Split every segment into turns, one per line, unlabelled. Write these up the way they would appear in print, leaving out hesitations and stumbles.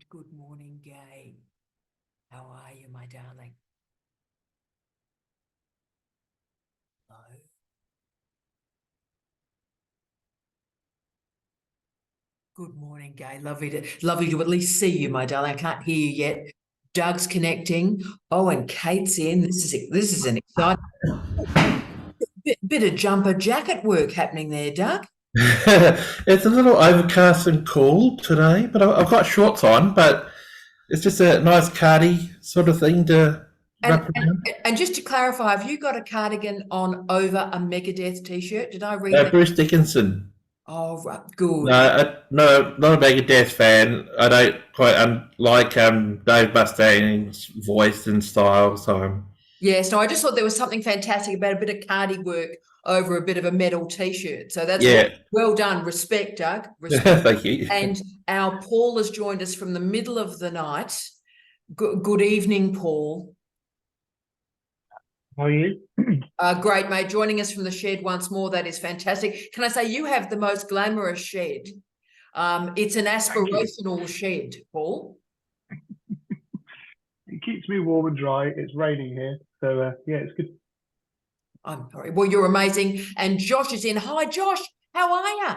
Good morning, Gay. How are you, my darling? Hello. Good morning, Gay. Lovely to at least see you, my darling. I can't hear you yet. Doug's connecting. Oh, and Kate's in. This is an exciting bit of jumper jacket work happening there, Doug.
It's a little overcast and cool today, but I've got shorts on, but it's just a nice cardi sort of thing to wrap around.
And just to clarify, have you got a cardigan on over a Megadeth t-shirt? Did I read that?
Bruce Dickinson.
Oh, right, good.
No, not a Megadeth fan. I don't quite like Dave Mustaine's voice and style, so
Yes, no, I just thought there was something fantastic about a bit of cardi work over a bit of a metal t-shirt. So that's
yeah.
well done. Respect, Doug. Respect.
Thank you.
And our Paul has joined us from the middle of the night. Good evening, Paul.
How are you?
Great, mate. Joining us from the shed once more. That is fantastic. Can I say you have the most glamorous shed? It's an aspirational shed, Paul.
It keeps me warm and dry. It's raining here, so yeah, it's good.
I'm sorry. Well, you're amazing. And Josh is in. Hi, Josh. How are you?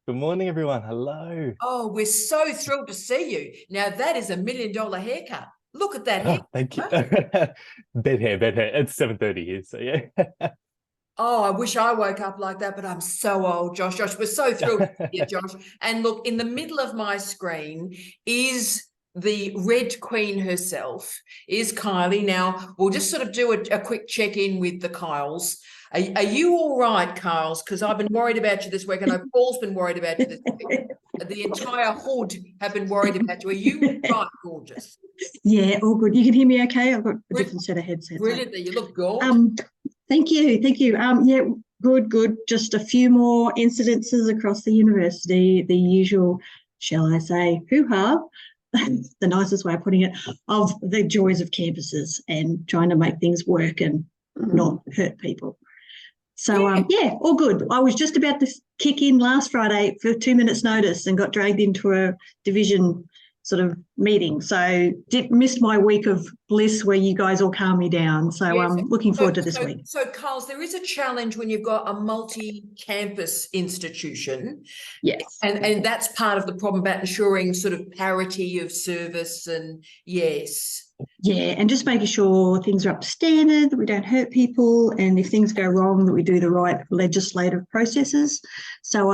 Good morning, everyone. Hello.
Oh, we're so thrilled to see you. Now, that is $1 million haircut. Look at that hair.
Oh, thank you. Bed hair. It's 7:30 here, so yeah.
Oh, I wish I woke up like that, but I'm so old, Josh. Josh, we're so thrilled to see you, Josh. And look, in the middle of my screen is the Red Queen herself, is Kylie. Now, we'll just sort of do a quick check-in with the Kyles. Are you all right, Kyles? Because I've been worried about you this week. I know Paul's been worried about you this week. The entire hood have been worried about you. Are you right, gorgeous?
Yeah, all good. You can hear me okay? I've got a different set of headsets.
Brilliantly. You look gorgeous.
Thank you. Yeah, good. Just a few more incidences across the university, the usual, shall I say, hoo-ha, the nicest way of putting it, of the joys of campuses and trying to make things work and not hurt people. So, yeah, all good. I was just about to kick in last Friday for 2 minutes notice and got dragged into a division sort of meeting. So missed my week of bliss where you guys all calm me down. So
yes.
I'm looking forward to this week.
So, Carls, there is a challenge when you've got a multi-campus institution.
Yes.
And that's part of the problem about ensuring sort of parity of service and yes.
Yeah, and just making sure things are up to standard, that we don't hurt people, and if things go wrong, that we do the right legislative processes. So,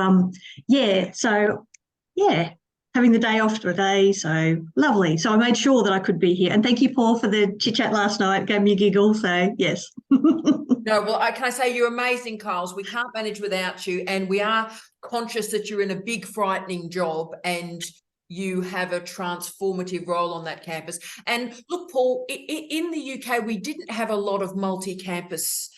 having the day off today, so lovely. So I made sure that I could be here. And thank you, Paul, for the chit-chat last night. Gave me a giggle, so yes.
No, well, can I say you're amazing, Kyles. We can't manage without you, and we are conscious that you're in a big, frightening job and you have a transformative role on that campus. And look, Paul, in the UK, we didn't have a lot of multi-campus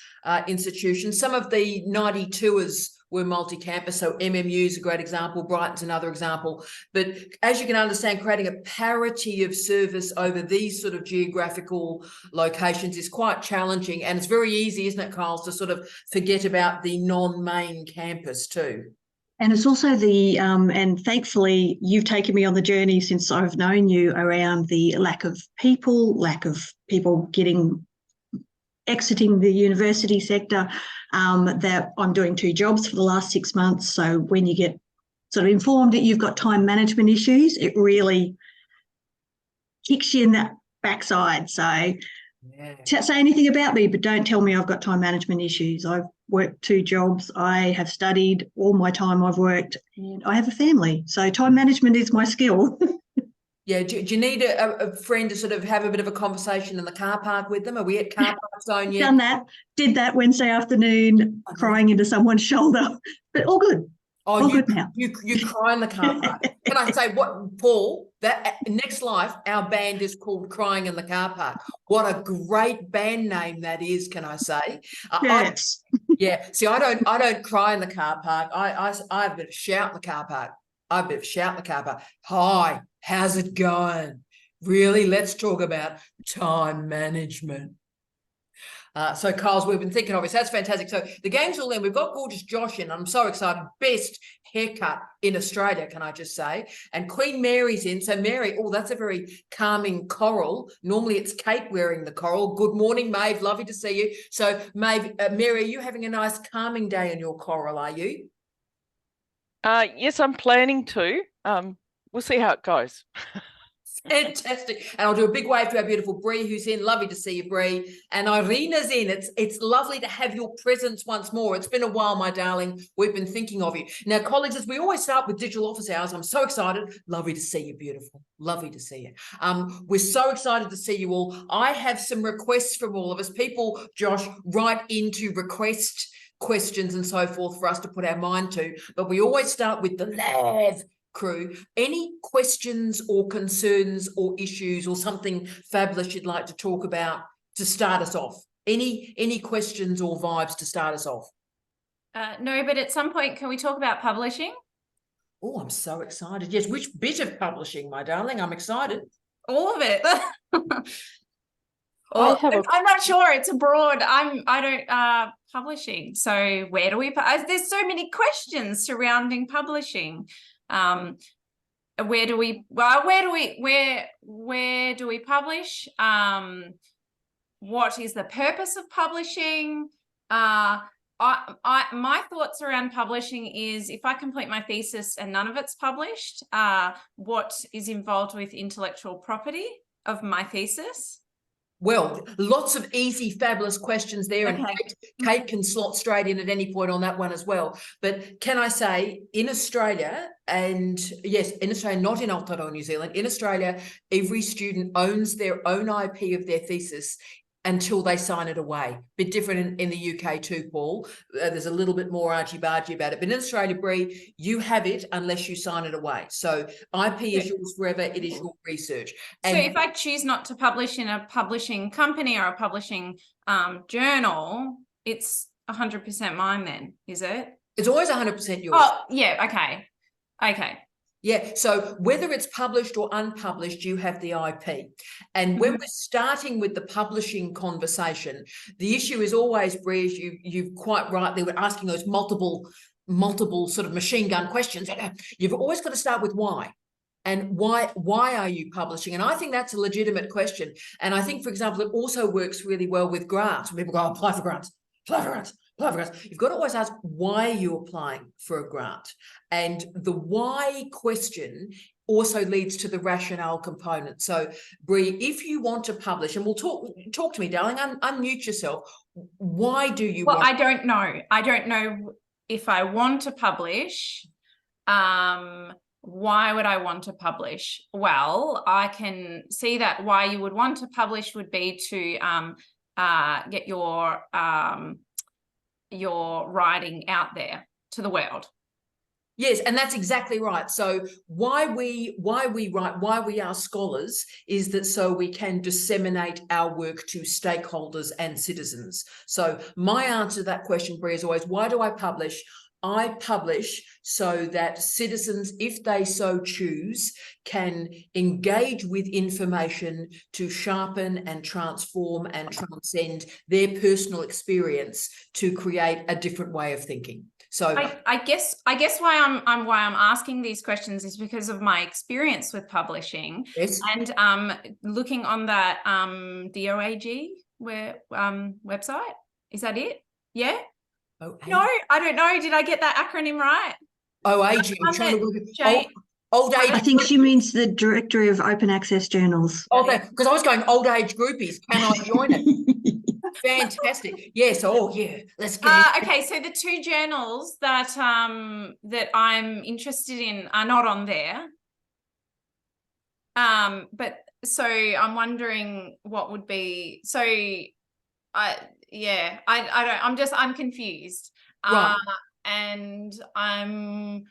institutions. Some of the 92ers were multi-campus, so MMU is a great example, Brighton's another example. But as you can understand, creating a parity of service over these sort of geographical locations is quite challenging. And it's very easy, isn't it, Kyle, to sort of forget about the non-main campus too.
And it's also and thankfully you've taken me on the journey since I've known you around the lack of people exiting the university sector, that I'm doing 2 jobs for the last 6 months. So when you get sort of informed that you've got time management issues, it really kicks you in that backside. So say anything about me, but don't tell me I've got time management issues. I've worked 2 jobs. I have studied all my time I've worked, and I have a family. So time management is my skill.
Yeah, do you need a friend to sort of have a bit of a conversation in the car park with them? Are we at car park zone yet?
Did that Wednesday afternoon, crying into someone's shoulder, but all good.
Oh,
all good now.
You cry in the car park. Can I say what, Paul, that next life, our band is called Crying in the Car Park. What a great band name that is, can I say?
Yes.
See, I don't cry in the car park. I have a bit of shout in the car park. Hi, how's it going? Really, let's talk about time management. So Kyle's, we've been thinking of it. So that's fantastic. So the gang's all in. We've got gorgeous Josh in. I'm so excited. Best haircut in Australia, can I just say? And Queen Mary's in. So Mary, oh, that's a very calming coral. Normally it's Kate wearing the coral. Good morning, Maeve. Lovely to see you. So Maeve, Mary, are you having a nice calming day in your coral, are you?
Yes, I'm planning to. We'll see how it goes.
Fantastic. And I'll do a big wave to our beautiful Bree who's in. Lovely to see you, Bree. And Irina's in. It's lovely to have your presence once more. It's been a while, my darling. We've been thinking of you. Now, colleagues, as we always start with digital office hours, I'm so excited. Lovely to see you, beautiful. Lovely to see you. We're so excited to see you all. I have some requests from all of us. People, Josh, write into request questions and so forth for us to put our mind to. But we always start with the LAV crew. Any questions or concerns or issues or something fabulous you'd like to talk about to start us off? Any questions or vibes to start us off?
No, but at some point, can we talk about publishing?
Oh, I'm so excited. Yes, which bit of publishing, my darling? I'm excited.
All of it.
I have a-
I'm not sure. It's abroad. I don't publishing. So where do we? There's so many questions surrounding publishing. Where do we? Well, where do we publish? What is the purpose of publishing? My thoughts around publishing is if I complete my thesis and none of it's published, what is involved with intellectual property of my thesis?
Well, lots of easy, fabulous questions there.
Okay.
And Kate can slot straight in at any point on that one as well. But can I say, in Australia, and yes, in Australia, not in Aotearoa, New Zealand, in Australia, every student owns their own IP of their thesis until they sign it away. Bit different in the UK too, Paul. There's a little bit more argy-bargy about it. But in Australia, Bree, you have it unless you sign it away. So IP is yours forever. It is your research.
So if I choose not to publish in a publishing company or a publishing journal, it's 100% mine then, is it?
It's always 100% yours.
Oh, yeah, okay. Okay.
Yeah, so whether it's published or unpublished, you have the IP. And when we're starting with the publishing conversation, the issue is always, Bree, you've quite rightly were asking those multiple sort of machine gun questions. You've always got to start with why. And why are you publishing? And I think that's a legitimate question. And I think, for example, it also works really well with grants. When people go, apply for grants. You've got to always ask why you're applying for a grant. And the why question also leads to the rationale component. So, Bree, if you want to publish, and we'll talk to me, darling, unmute yourself. Why do you
Well,
want?
I don't know. I don't know if I want to publish. Why would I want to publish? Well, I can see that why you would want to publish would be to get your writing out there to the world.
Yes, and that's exactly right. So why we write, why we are scholars is that so we can disseminate our work to stakeholders and citizens. So my answer to that question, Bree, is always, why do I publish? I publish so that citizens, if they so choose, can engage with information to sharpen and transform and transcend their personal experience to create a different way of thinking. So
I guess why I'm asking these questions is because of my experience with publishing.
yes.
And looking on that DOAG website. Is that it? Yeah.
Oh,
No, I don't know. Did I get that acronym right?
OAG. I'm trying to work it. Old age.
I think she means the Directory of Open Access Journals.
Oh, because I was going old age groupies. Can I join it? Fantastic. Yes. Oh, yeah. Let's get it.
Okay, so the two journals that that I'm interested in are not on there. But so I'm wondering what would be. So, I'm confused.
Right.
And I'm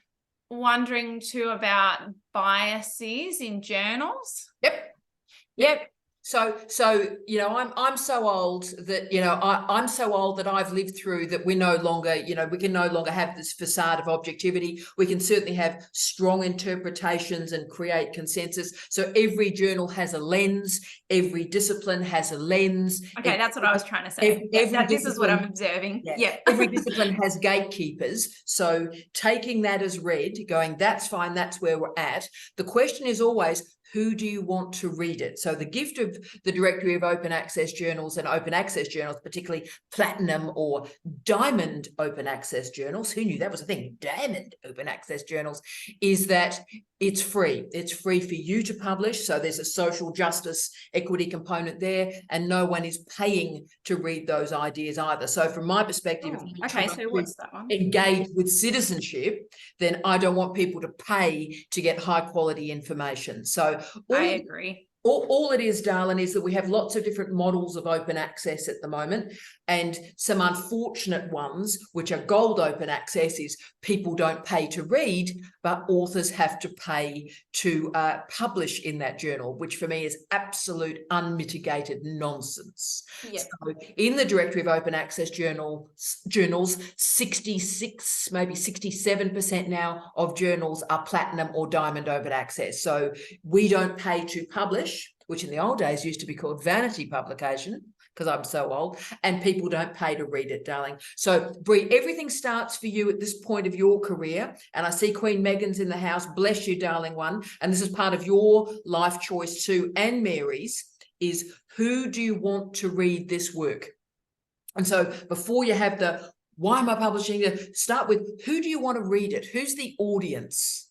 wondering too about biases in journals.
Yep.
Yep.
So, you know, I'm so old that, you know, I'm so old that I've lived through that we're no longer, you know, we can no longer have this facade of objectivity. We can certainly have strong interpretations and create consensus. So every journal has a lens, every discipline has a lens.
Okay, that's what I was trying to say. This is what I'm observing. Yeah.
Every discipline has gatekeepers. So taking that as read, going, that's fine, that's where we're at. The question is always, who do you want to read it? So the gift of the Directory of Open Access Journals and Open Access Journals, particularly Platinum or Diamond Open Access Journals, who knew that was a thing, Diamond Open Access Journals, is that it's free. It's free for you to publish. So there's a social justice equity component there, and no one is paying to read those ideas either. So from my perspective,
Okay, so what's that one?
Engage with citizenship, then I don't want people to pay to get high quality information. So
I agree.
All it is, darling, is that we have lots of different models of open access at the moment, and some unfortunate ones, which are gold open access, is people don't pay to read, but authors have to pay to publish in that journal, which for me is absolute unmitigated nonsense.
Yeah.
So in the Directory of Open Access journals, 66, maybe 67% now of journals are Platinum or Diamond Open Access. So we don't pay to publish, which in the old days used to be called vanity publication, because I'm so old, and people don't pay to read it, darling. So, Bree, everything starts for you at this point of your career, and I see Queen Megan's in the house. Bless you, darling one. And this is part of your life choice too, and Mary's, is who do you want to read this work? And so before you have the, why am I publishing it, start with, who do you want to read it? Who's the audience?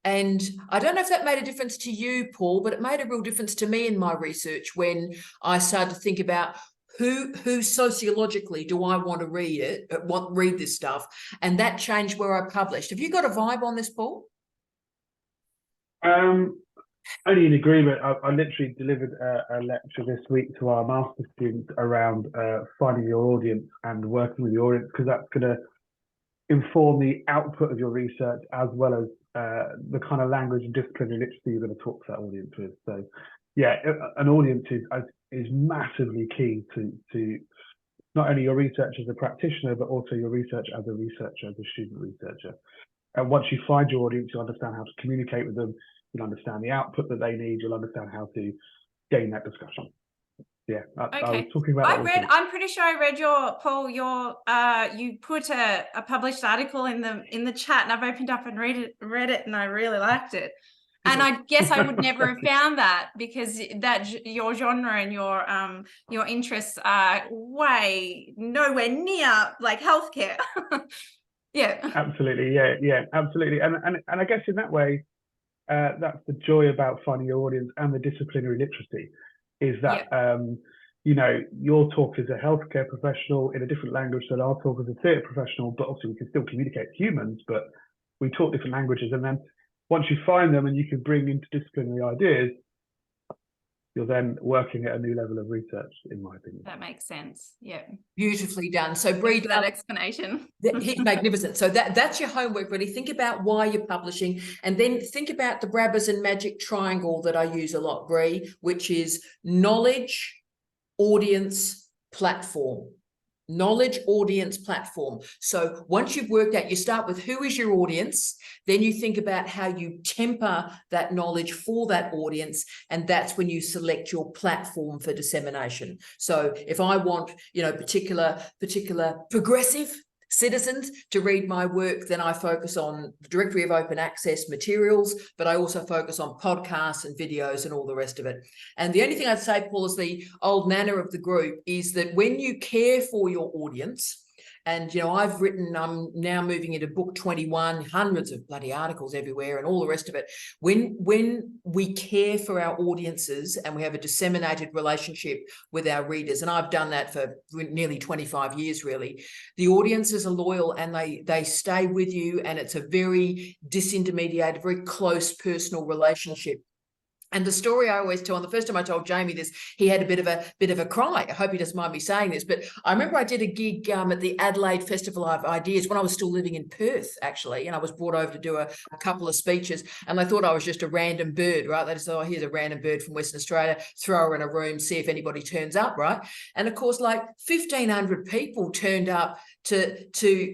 And I don't know if that made a difference to you, Paul, but it made a real difference to me in my research when I started to think about who sociologically do I want to read it, read this stuff, and that changed where I published. Have you got a vibe on this, Paul?
Only in agreement. I literally delivered a lecture this week to our master students around finding your audience and working with the audience, because that's going to inform the output of your research as well as the kind of language and disciplinary literacy you're going to talk to that audience with. So, yeah, an audience is massively key to not only your research as a practitioner, but also your research as a researcher, as a student researcher. And once you find your audience, you'll understand how to communicate with them. You'll understand the output that they need. You'll understand how to gain that discussion. Yeah,
Okay.
I was talking about.
I'm pretty sure I read your, Paul, you put a published article in the chat, and I've opened up and read it, and I really liked it. And I guess I would never have found that, because your genre and your interests are way nowhere near like healthcare. Yeah.
Absolutely. Yeah, absolutely. And I guess in that way, that's the joy about finding your audience and the disciplinary literacy, is that you know, your talk as a healthcare professional in a different language than our talk as a theatre professional, but obviously we can still communicate with humans, but we talk different languages. And then once you find them and you can bring interdisciplinary ideas, you're then working at a new level of research, in my opinion.
That makes sense. Yeah.
Beautifully done. So Bree,
that explanation.
Magnificent. So that's your homework, really. Think about why you're publishing, and then think about the Brabbers and Magic Triangle that I use a lot, Bree, which is knowledge, audience, platform. Knowledge, audience, platform. So once you've worked out, you start with who is your audience, then you think about how you temper that knowledge for that audience, and that's when you select your platform for dissemination. So if I want, you know, particular progressive citizens to read my work, then I focus on the Directory of Open Access materials, but I also focus on podcasts and videos and all the rest of it. And the only thing I'd say, Paul, as the old nana of the group, is that when you care for your audience, and, you know, I'm now moving into book 21, hundreds of bloody articles everywhere and all the rest of it. When we care for our audiences and we have a disseminated relationship with our readers, and I've done that for nearly 25 years, really, the audiences are loyal and they stay with you, and it's a very disintermediated, very close personal relationship. And the story I always tell, and the first time I told Jamie this, he had a bit of a cry. I hope he doesn't mind me saying this, but I remember I did a gig at the Adelaide Festival of Ideas when I was still living in Perth, actually, and I was brought over to do a couple of speeches, and they thought I was just a random bird, right? They just thought, oh, here's a random bird from Western Australia, throw her in a room, see if anybody turns up, right? And of course, like 1,500 people turned up to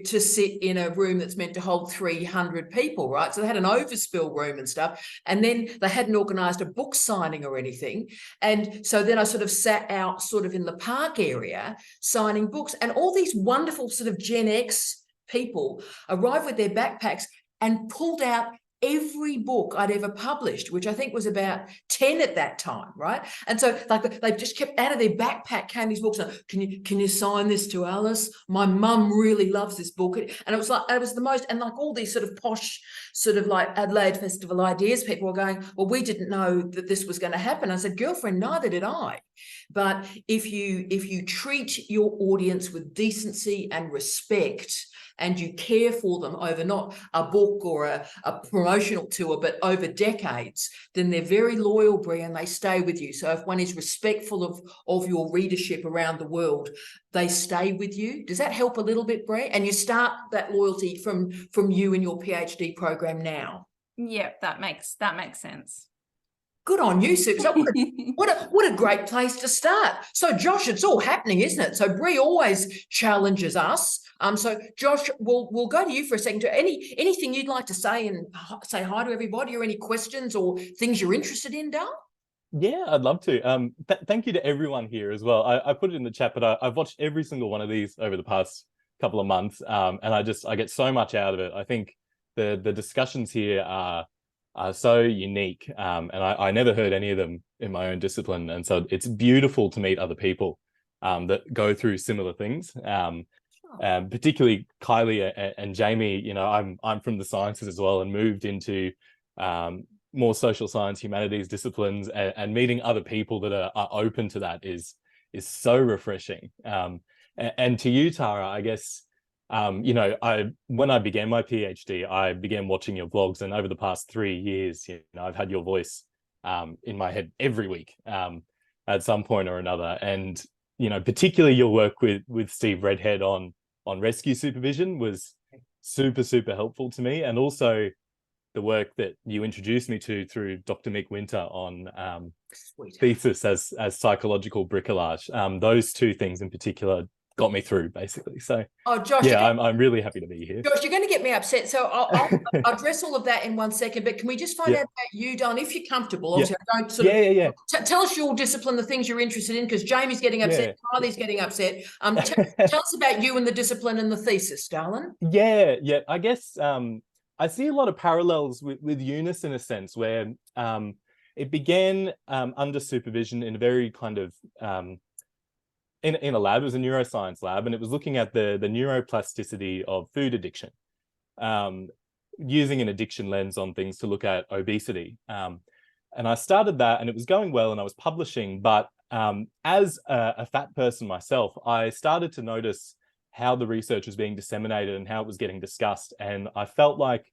sit in a room that's meant to hold 300 people, right? So they had an overspill room and stuff, and then they hadn't organised a book signing or anything. And so then I sort of sat out sort of in the park area signing books, and all these wonderful sort of Gen X people arrived with their backpacks and pulled out every book I'd ever published, which I think was about 10 at that time, right? And so like they just kept out of their backpack came these books. And, can you sign this to Alice? My mum really loves this book. And it was like, it was the most, and like all these sort of posh, sort of like Adelaide Festival Ideas people were going, well, we didn't know that this was going to happen. I said, girlfriend, neither did I. But if you treat your audience with decency and respect, and you care for them over not a book or a promotional tour, but over decades, then they're very loyal, Brie, and they stay with you. So if one is respectful of your readership around the world, they stay with you. Does that help a little bit, Brie? And you start that loyalty from you and your PhD program now.
Yep, that makes sense.
Good on you, Sue. So what a great place to start. So Josh, it's all happening, isn't it? So Brie always challenges us. So Josh, we'll go to you for a second. Anything you'd like to say and say hi to everybody, or any questions or things you're interested in, Dale?
Yeah, I'd love to. Thank you to everyone here as well. I put it in the chat, but I've watched every single one of these over the past couple of months, and I get so much out of it. I think the discussions here are so unique, and I never heard any of them in my own discipline, and so it's beautiful to meet other people that go through similar things. Particularly Kylie and Jamie, you know, I'm from the sciences as well, and moved into more social science, humanities disciplines, and meeting other people that are open to that is so refreshing. And to you, Tara, I guess, you know, when I began my PhD, I began watching your vlogs, and over the past 3 years, you know, I've had your voice in my head every week at some point or another. And you know, particularly your work with Steve Redhead on rescue supervision was super helpful to me, and also the work that you introduced me to through Dr. Mick Winter on thesis as psychological bricolage. Those two things in particular got me through, basically. So,
Josh,
yeah, I'm really happy to be here.
Josh, you're going to get me upset, so I'll address all of that in 1 second. But can we just find out about you, Don, if you're comfortable? Obviously, I don't sort of tell us your discipline, the things you're interested in, because Jamie's getting upset, Kylie's getting upset. Tell us about you and the discipline and the thesis, darling.
Yeah. I guess I see a lot of parallels with Eunice in a sense, where it began under supervision in a very kind of in a lab. It was a neuroscience lab, and it was looking at the neuroplasticity of food addiction, using an addiction lens on things to look at obesity. And I started that, and it was going well, and I was publishing. But as a fat person myself, I started to notice how the research was being disseminated and how it was getting discussed. And I felt like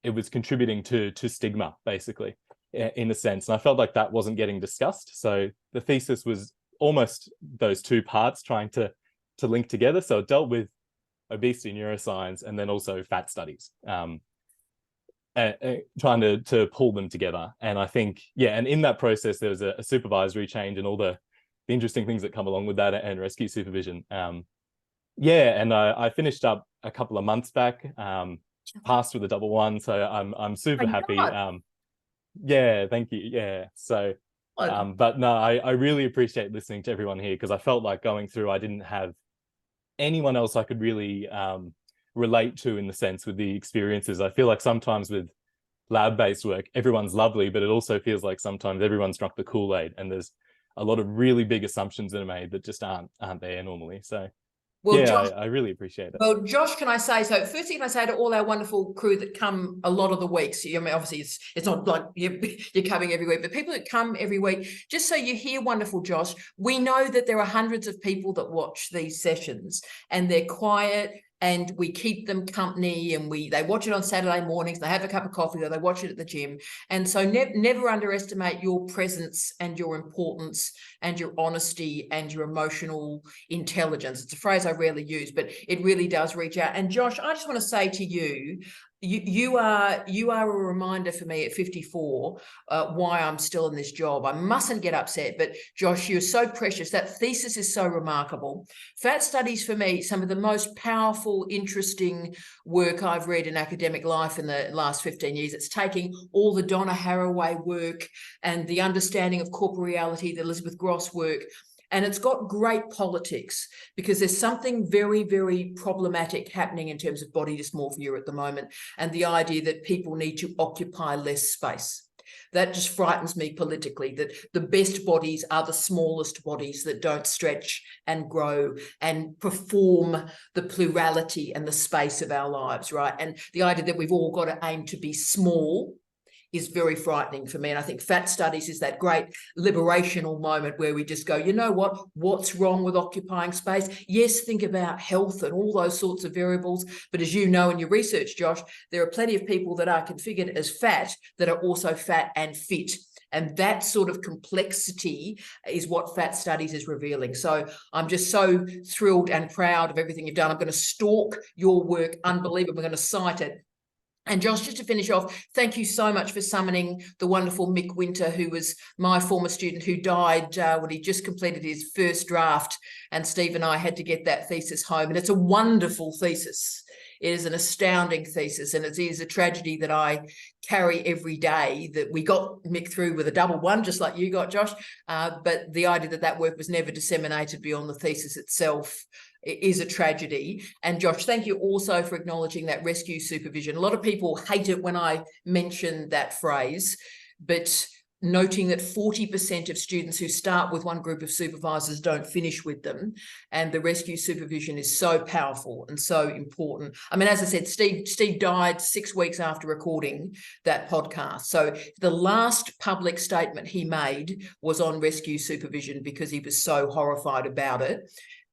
it was contributing to stigma, basically, in a sense. And I felt like that wasn't getting discussed. So the thesis was almost those two parts trying to link together. So it dealt with obesity neuroscience and then also fat studies, trying to pull them together. And I think, and in that process, there was a supervisory change and all the interesting things that come along with that, and rescue supervision. And I finished up a couple of months back, passed with a 1-1. So I'm super happy. Thank you. Yeah. So, but no, I really appreciate listening to everyone here, because I felt like going through, I didn't have anyone else I could really relate to, in the sense with the experiences. I feel like sometimes with lab-based work, everyone's lovely, but it also feels like sometimes everyone's drunk the Kool-Aid, and there's a lot of really big assumptions that are made that just aren't there normally. So well, Josh, I really appreciate it.
Well, Josh, can I say, so firstly, can I say to all our wonderful crew that come a lot of the weeks, I mean, obviously it's not like you're coming every week, but people that come every week, just so you hear wonderful Josh, we know that there are hundreds of people that watch these sessions, and they're quiet, and we keep them company, and they watch it on Saturday mornings, they have a cup of coffee, or they watch it at the gym. And so never underestimate your presence and your importance and your honesty and your emotional intelligence. It's a phrase I rarely use, but it really does reach out. And Josh, I just want to say to you, you are a reminder for me at 54 why I'm still in this job. I mustn't get upset, but Josh, you're so precious. That thesis is so remarkable. Fat studies, for me, some of the most powerful, interesting work I've read in academic life in the last 15 years. It's taking all the Donna Haraway work and the understanding of corporeality, the Elizabeth Gross work, and it's got great politics, because there's something very, very problematic happening in terms of body dysmorphia at the moment, and the idea that people need to occupy less space. That just frightens me politically, that the best bodies are the smallest bodies that don't stretch and grow and perform the plurality and the space of our lives, right? And the idea that we've all got to aim to be small is very frightening for me. And I think fat studies is that great liberational moment where we just go, you know what, what's wrong with occupying space? Yes, think about health and all those sorts of variables. But as you know in your research, Josh, there are plenty of people that are configured as fat that are also fat and fit. And that sort of complexity is what fat studies is revealing. So I'm just so thrilled and proud of everything you've done. I'm going to stalk your work. Unbelievable. I'm going to cite it. And Josh, just to finish off, thank you so much for summoning the wonderful Mick Winter, who was my former student who died when he just completed his first draft. And Steve and I had to get that thesis home. And it's a wonderful thesis. It is an astounding thesis. And it is a tragedy that I carry every day, that we got Mick through with a double one, just like you got, Josh. But the idea that that work was never disseminated beyond the thesis itself is a tragedy. And Josh, thank you also for acknowledging that rescue supervision. A lot of people hate it when I mention that phrase, but noting that 40% of students who start with one group of supervisors don't finish with them. And the rescue supervision is so powerful and so important. I mean, as I said, Steve died 6 weeks after recording that podcast. So the last public statement he made was on rescue supervision because he was so horrified about it.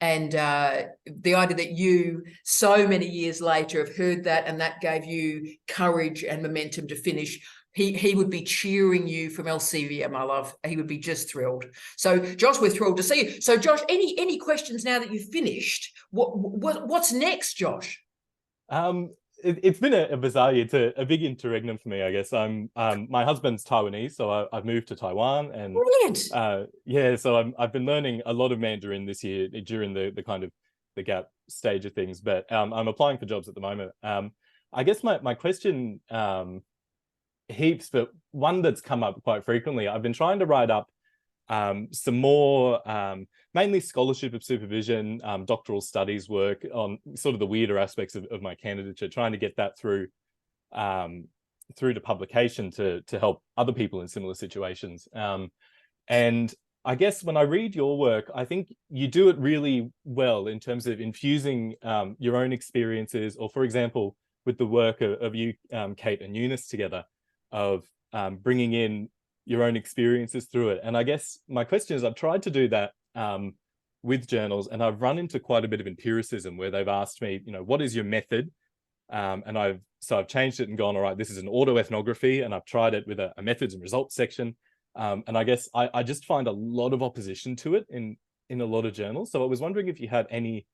And the idea that you, so many years later, have heard that, and that gave you courage and momentum to finish. He would be cheering you from Elsevia, my love. He would be just thrilled. So, Josh, we're thrilled to see you. So, Josh, any questions now that you've finished? What's next, Josh?
It's been a bizarre year. It's a big interregnum for me, I guess. My husband's Taiwanese, so I've moved to Taiwan, and
brilliant.
Yeah, so I've been learning a lot of Mandarin this year during the kind of the gap stage of things. But I'm applying for jobs at the moment. I guess my question, heaps, but one that's come up quite frequently. I've been trying to write up some more mainly scholarship of supervision, doctoral studies work on sort of the weirder aspects of my candidature, trying to get that through to publication to help other people in similar situations. And I guess when I read your work, I think you do it really well in terms of infusing your own experiences, or for example, with the work of you, Kate and Eunice together, of bringing in your own experiences through it. And I guess my question is, I've tried to do that with journals, and I've run into quite a bit of empiricism where they've asked me, what is your method? And I've changed it and gone, all right, this is an autoethnography, and I've tried it with a methods and results section. And I guess I just find a lot of opposition to it in a lot of journals. So I was wondering if you had any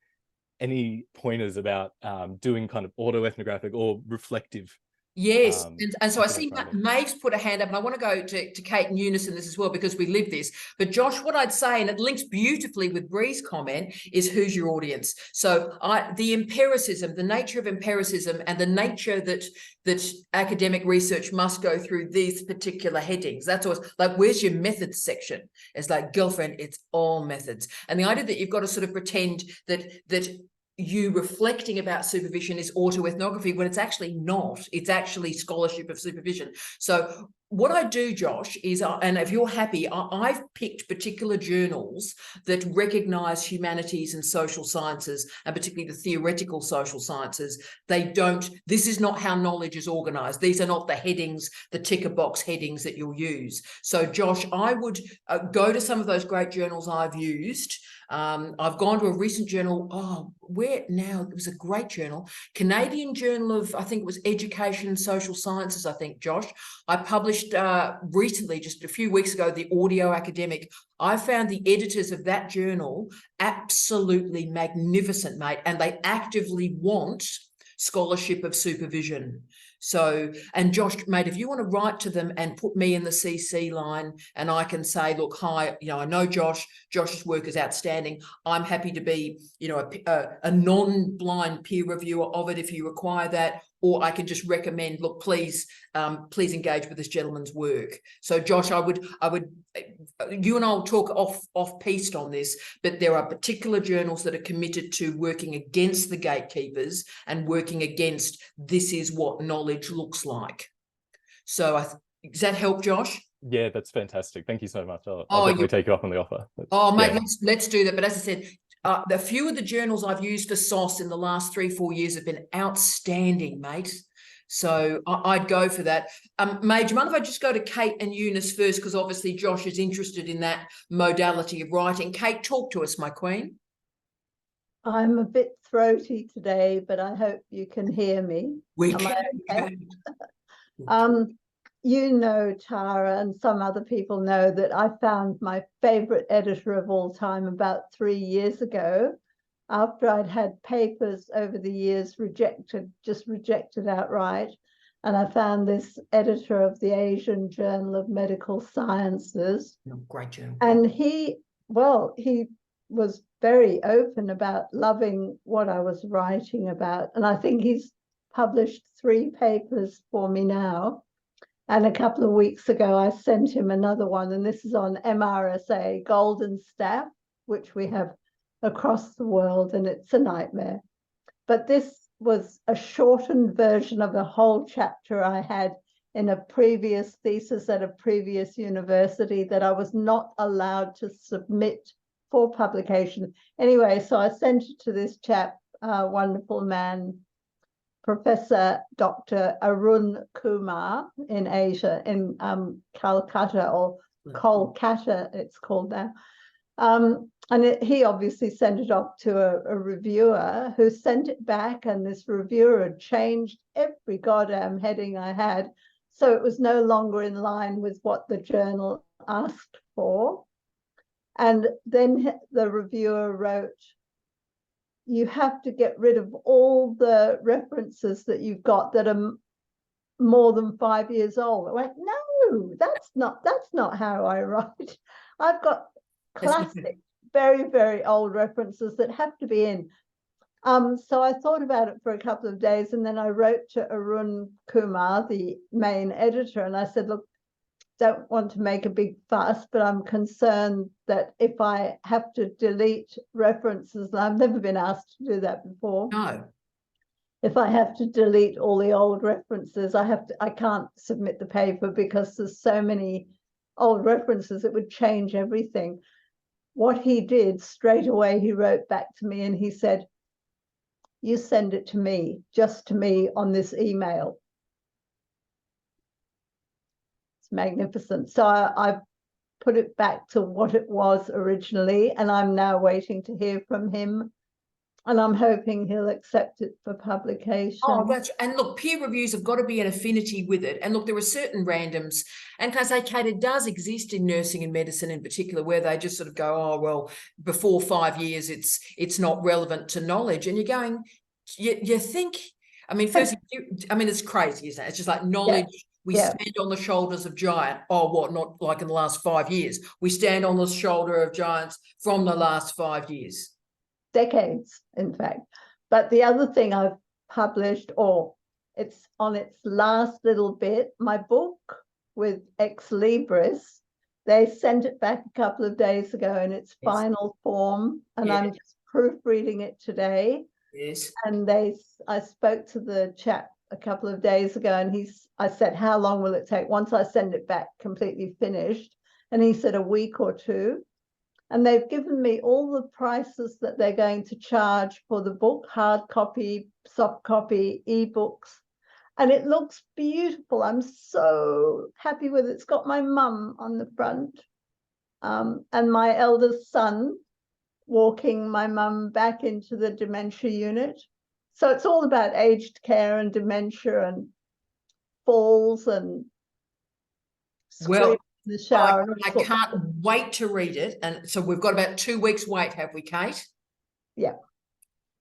pointers about doing kind of autoethnographic or reflective.
Yes, and so I see Maeve's put a hand up, and I want to go to Kate and Eunice in this as well, because we live this. But Josh, what I'd say, and it links beautifully with Bree's comment, is who's your audience? So the empiricism, the nature of empiricism, and the nature that academic research must go through these particular headings. That's always like, where's your methods section? It's like, girlfriend, it's all methods. And the idea that you've got to sort of pretend that you reflecting about supervision is autoethnography when it's actually not. It's actually scholarship of supervision. So what I do, Josh, is, and if you're happy, I've picked particular journals that recognise humanities and social sciences, and particularly the theoretical social sciences. This is not how knowledge is organised. These are not the headings, the ticker box headings that you'll use. So, Josh, I would go to some of those great journals I've used, I've gone to a recent journal. Oh, where now? It was a great journal, Canadian Journal of, I think it was Education and Social Sciences, I think, Josh. I published recently, just a few weeks ago, the Audio Academic. I found the editors of that journal absolutely magnificent, mate, and they actively want scholarship of supervision. So, and Josh, mate, if you want to write to them and put me in the CC line, and I can say, look, hi, I know Josh's work is outstanding. I'm happy to be, a non-blind peer reviewer of it if you require that, or I can just recommend, look, please engage with this gentleman's work. So, Josh, I would, you and I will talk off-piste on this, but there are particular journals that are committed to working against the gatekeepers and working against this is what knowledge looks like. So, does that help, Josh?
Yeah, that's fantastic. Thank you so much. I'll definitely take you up on the offer.
Mate, let's do that. But as I said, the few of the journals I've used for SOS in the last 3-4 years have been outstanding, mate. So I'd go for that. Mate, do you mind if I just go to Kate and Eunice first? Because obviously Josh is interested in that modality of writing. Kate, talk to us, my queen.
I'm a bit throaty today, but I hope you can hear me.
We
Am I
can.
okay? You know, Tara, and some other people know that I found my favorite editor of all time about 3 years ago, after I'd had papers over the years just rejected outright. And I found this editor of the Asian Journal of Medical Sciences.
Great journal.
And he was very open about loving what I was writing about. And I think he's published 3 papers for me now. And a couple of weeks ago, I sent him another one, and this is on MRSA, golden staph, which we have across the world, and it's a nightmare. But this was a shortened version of a whole chapter I had in a previous thesis at a previous university that I was not allowed to submit for publication. Anyway, so I sent it to this chap, wonderful man, Professor Dr. Arun Kumar in Asia, in Calcutta, or Kolkata, it's called now. And he obviously sent it off to a reviewer who sent it back, and this reviewer had changed every goddamn heading I had. So it was no longer in line with what the journal asked for. And then the reviewer wrote, you have to get rid of all the references that you've got that are more than 5 years old. I went, no, that's not how I write. I've got classic, very, very old references that have to be in. So I thought about it for a couple of days, and then I wrote to Arun Kumar, the main editor, and I said, look, don't want to make a big fuss, but I'm concerned that if I have to delete references, and I've never been asked to do that before.
No.
If I have to delete all the old references, I can't submit the paper because there's so many old references, it would change everything. What he did straight away, he wrote back to me and he said, you send it to me, just to me on this email. Magnificent. So I put it back to what it was originally, and I'm now waiting to hear from him, and I'm hoping he'll accept it for publication.
And look, peer reviews have got to be an affinity with it. And look, there are certain randoms, and can I say, Kate, it does exist in nursing and medicine in particular, where they just sort of go, oh, well, before 5 years, it's not relevant to knowledge. And you're going, you think, I mean, first, it's crazy, isn't it? It's just like knowledge. Yeah. We stand on the shoulders of giants. Oh, what? Not like in the last 5 years. We stand on the shoulder of giants from the last 5 years.
Decades, in fact. But the other thing I've published, or it's on its last little bit, my book with Ex Libris, they sent it back a couple of days ago in its final form, and I'm just proofreading it today.
Yes.
And I spoke to the chap a couple of days ago, and I said, how long will it take once I send it back completely finished? And he said a week or 2. And they've given me all the prices that they're going to charge for the book, hard copy, soft copy, ebooks. And it looks beautiful. I'm so happy with it. It's got my mum on the front. And my eldest son walking my mum back into the dementia unit. So it's all about aged care and dementia and falls and
Well,
in the shower.
I can't wait to read it. And so we've got about 2 weeks wait, have we, Kate?
Yeah.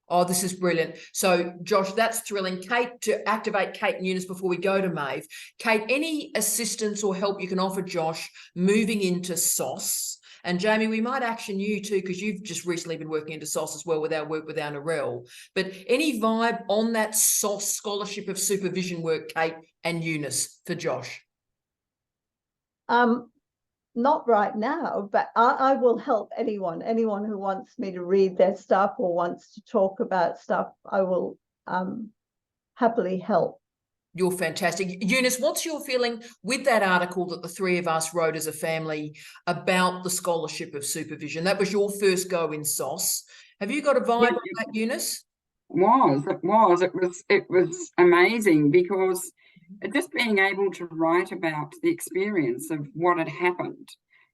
Oh, this is brilliant. So, Josh, that's thrilling. Kate, to activate Kate and Eunice before we go to Maeve. Kate, any assistance or help you can offer Josh moving into SOS? And Jamie, we might action you too, because you've just recently been working into SOS as well with our work with our Narelle. But any vibe on that SOS scholarship of supervision work, Kate and Eunice, for Josh?
Not right now, but I will help anyone who wants me to read their stuff or wants to talk about stuff. I will happily help.
You're fantastic. Eunice, what's your feeling with that article that the three of us wrote as a family about the scholarship of supervision? That was your first go in SOS. Have you got a vibe on that, Eunice?
It was amazing, because just being able to write about the experience of what had happened.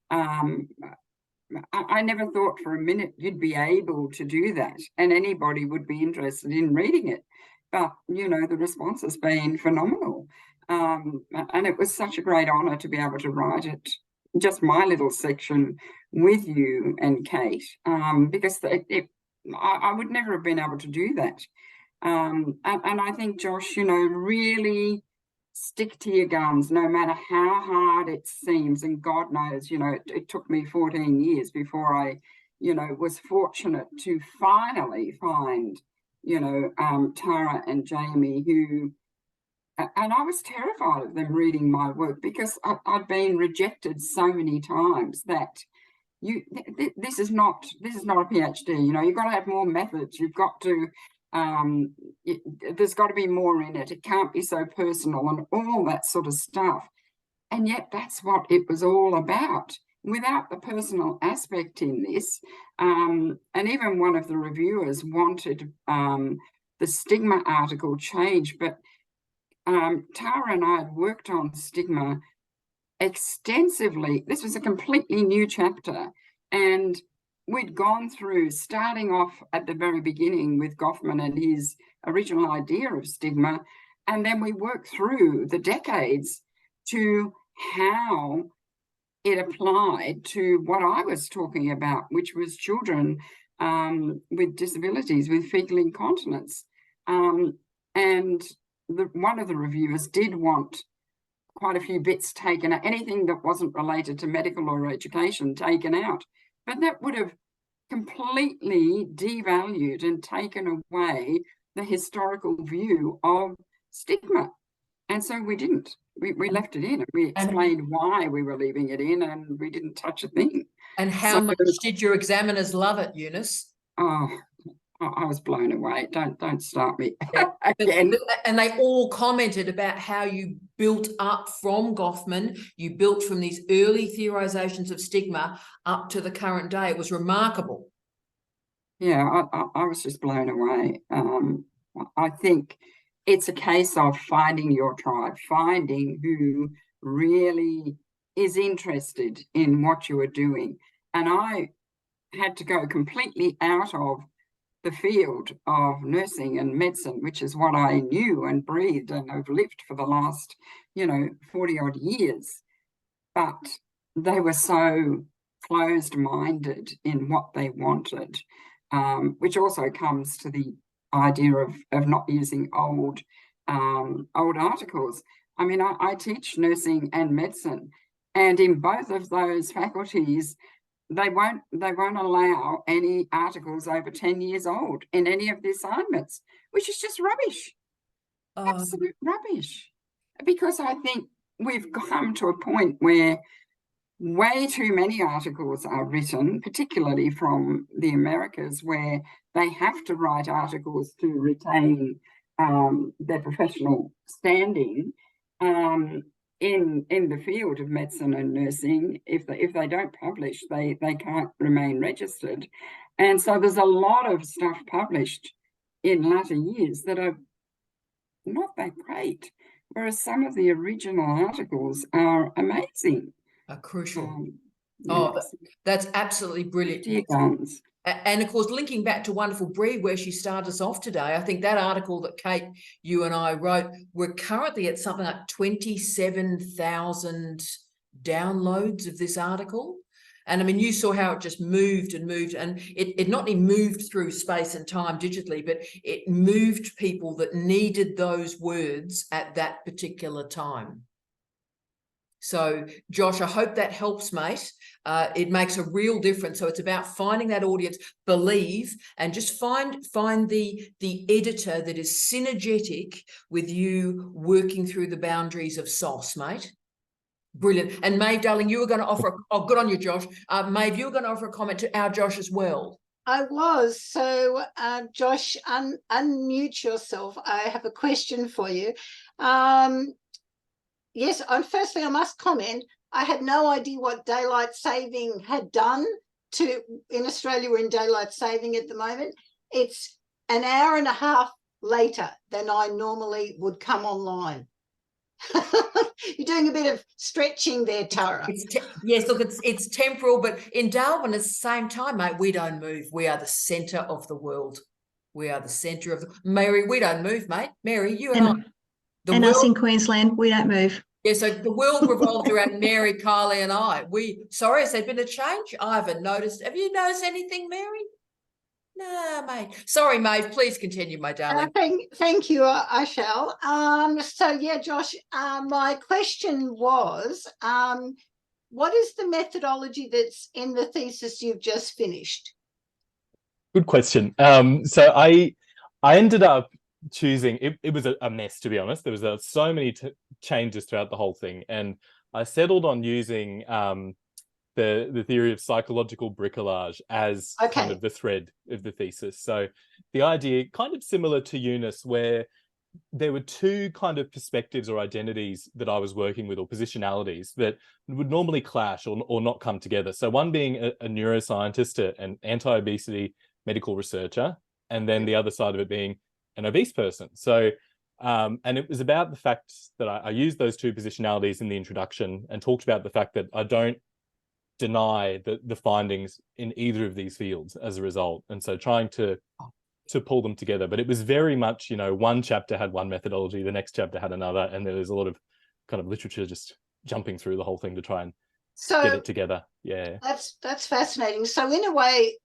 I never thought for a minute you'd be able to do that and anybody would be interested in reading it. But, you know, the response has been phenomenal. And it was such a great honour to be able to write it, just my little section with you and Kate, because I would never have been able to do that. And I think, Josh, you know, really stick to your guns, no matter how hard it seems. And God knows, you know, it took me 14 years before I, you know, was fortunate to finally find, you know, Tara and Jamie, who, and I was terrified of them reading my work, because I'd been rejected so many times that this is not a PhD. You know, you've got to have more methods. You've got to, there's got to be more in it. It can't be so personal and all that sort of stuff. And yet that's what it was all about, without the personal aspect in this. And even one of the reviewers wanted the stigma article changed, but Tara and I had worked on stigma extensively. This was a completely new chapter, and we'd gone through, starting off at the very beginning with Goffman and his original idea of stigma, and then we worked through the decades to how it applied to what I was talking about, which was children with disabilities, with fecal incontinence. And one of the reviewers did want quite a few bits taken out, anything that wasn't related to medical or education taken out. But that would have completely devalued and taken away the historical view of stigma. And so we didn't. We left it in, and we explained why we were leaving it in, and we didn't touch a thing.
And how much did your examiners love it, Eunice?
Oh, I was blown away. Don't start me again.
And they all commented about how you built up from Goffman. You built from these early theorizations of stigma up to the current day. It was remarkable.
Yeah, I was just blown away. I think it's a case of finding your tribe, finding who really is interested in what you are doing. And I had to go completely out of the field of nursing and medicine, which is what I knew and breathed and have lived for the last, 40 odd years. But they were so closed-minded in what they wanted, which also comes to the idea of not using old articles. I mean, I teach nursing and medicine, and in both of those faculties, they won't allow any articles over 10 years old in any of the assignments, which is just rubbish. Absolute rubbish. Because I think we've come to a point where way too many articles are written, particularly from the Americas, where they have to write articles to retain their professional standing in the field of medicine and nursing. If they don't publish, they can't remain registered. And so there's a lot of stuff published in latter years that are not that great, whereas some of the original articles are amazing.
Are crucial.
Yes.
That's absolutely brilliant.
Dear guns.
And of course, linking back to Wonderful Breed, where she started us off today, I think that article that Kate, you and I wrote, we're currently at something like 27,000 downloads of this article. And I mean, you saw how it just moved and moved, and it not only moved through space and time digitally, but it moved people that needed those words at that particular time. So, Josh, I hope that helps, mate. It makes a real difference. So it's about finding that audience, believe, and just find the editor that is synergetic with you working through the boundaries of SOS, mate. Brilliant. And Maeve, darling, you were going to offer, oh, good on you, Josh. Maeve, you were going to offer a comment to our Josh as well.
I was. So, Josh, unmute yourself. I have a question for you. Yes, firstly, I must comment, I had no idea what daylight saving had done in Australia. We're in daylight saving at the moment. It's an hour and a half later than I normally would come online. You're doing a bit of stretching there, Tara.
Yes, look, it's temporal, but in Darwin at the same time, mate, we don't move. We are the centre of the world. We are the centre of Mary, we don't move, mate. Mary, you and I.
Us in Queensland, we don't move.
Yeah, so the world revolves around Mary, Kylie, and I. Sorry, has there been a change? I haven't noticed. Have you noticed anything, Mary? No, mate. Sorry, Maeve. Please continue, my darling.
Thank you. I shall. So yeah, Josh. My question was, what is the methodology that's in the thesis you've just finished?
Good question. So I ended up choosing. It was a mess, to be honest. There was so many changes throughout the whole thing, and I settled on using the theory of psychological bricolage as kind of the thread of the thesis. So the idea, kind of similar to Eunice, where there were two kind of perspectives or identities that I was working with, or positionalities that would normally clash or not come together. So one being a neuroscientist, an anti-obesity medical researcher, and then the other side of it being an obese person. So and it was about the fact that I used those two positionalities in the introduction and talked about the fact that I don't deny the findings in either of these fields as a result, and so trying to pull them together. But it was very much, one chapter had one methodology, the next chapter had another, and there was a lot of kind of literature just jumping through the whole thing to try and get it together. Yeah,
that's fascinating. So in a way,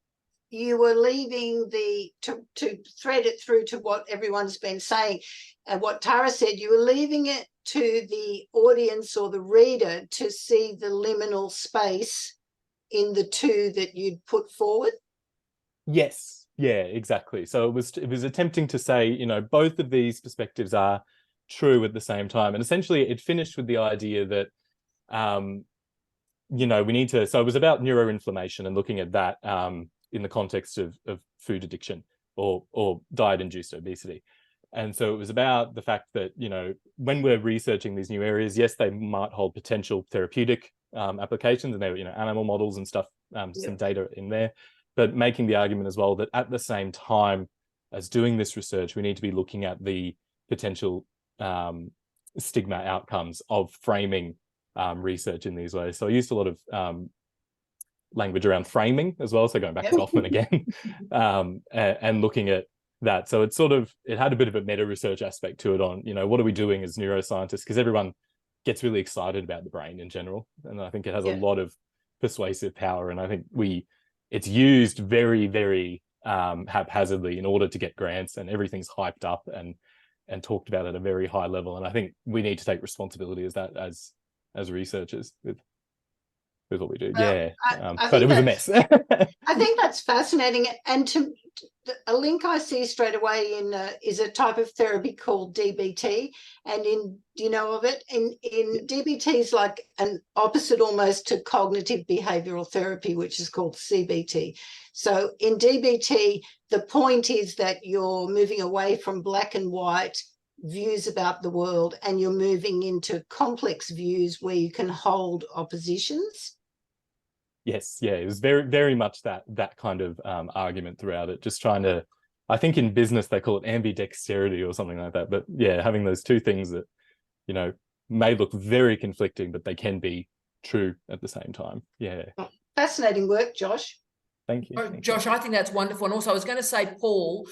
you were leaving to thread it through to what everyone's been saying, and what Tara said, you were leaving it to the audience or the reader to see the liminal space in the two that you'd put forward.
Yes, yeah, exactly. So it was attempting to say, both of these perspectives are true at the same time, and essentially it finished with the idea that we need to. So it was about neuroinflammation and looking at that in the context of food addiction or diet-induced obesity. And so it was about the fact that, when we're researching these new areas, yes, they might hold potential therapeutic applications, and they were, animal models and stuff, some data in there, but making the argument as well that at the same time as doing this research, we need to be looking at the potential stigma outcomes of framing research in these ways. So I used a lot of language around framing as well, so going back to Goffman again, and looking at that. So it had a bit of a meta research aspect to it on, what are we doing as neuroscientists? Because everyone gets really excited about the brain in general, and I think it has a lot of persuasive power, and I think it's used very, very haphazardly in order to get grants, and everything's hyped up and talked about at a very high level. And I think we need to take responsibility as researchers with what we do. But it was a mess.
I think that's fascinating. And a link I see straight away is a type of therapy called DBT. And do you know of it? In DBT is like an opposite almost to cognitive behavioral therapy, which is called CBT. So in DBT, the point is that you're moving away from black and white views about the world, and you're moving into complex views where you can hold oppositions.
Yes, yeah, it was very, very much that kind of argument throughout it. Just trying to, I think in business they call it ambidexterity or something like that. But yeah, having those two things that, may look very conflicting, but they can be true at the same time. Yeah.
Fascinating work, Josh.
Thank you. Thank you.
Josh, I think that's wonderful. And also I was going to say, Paul,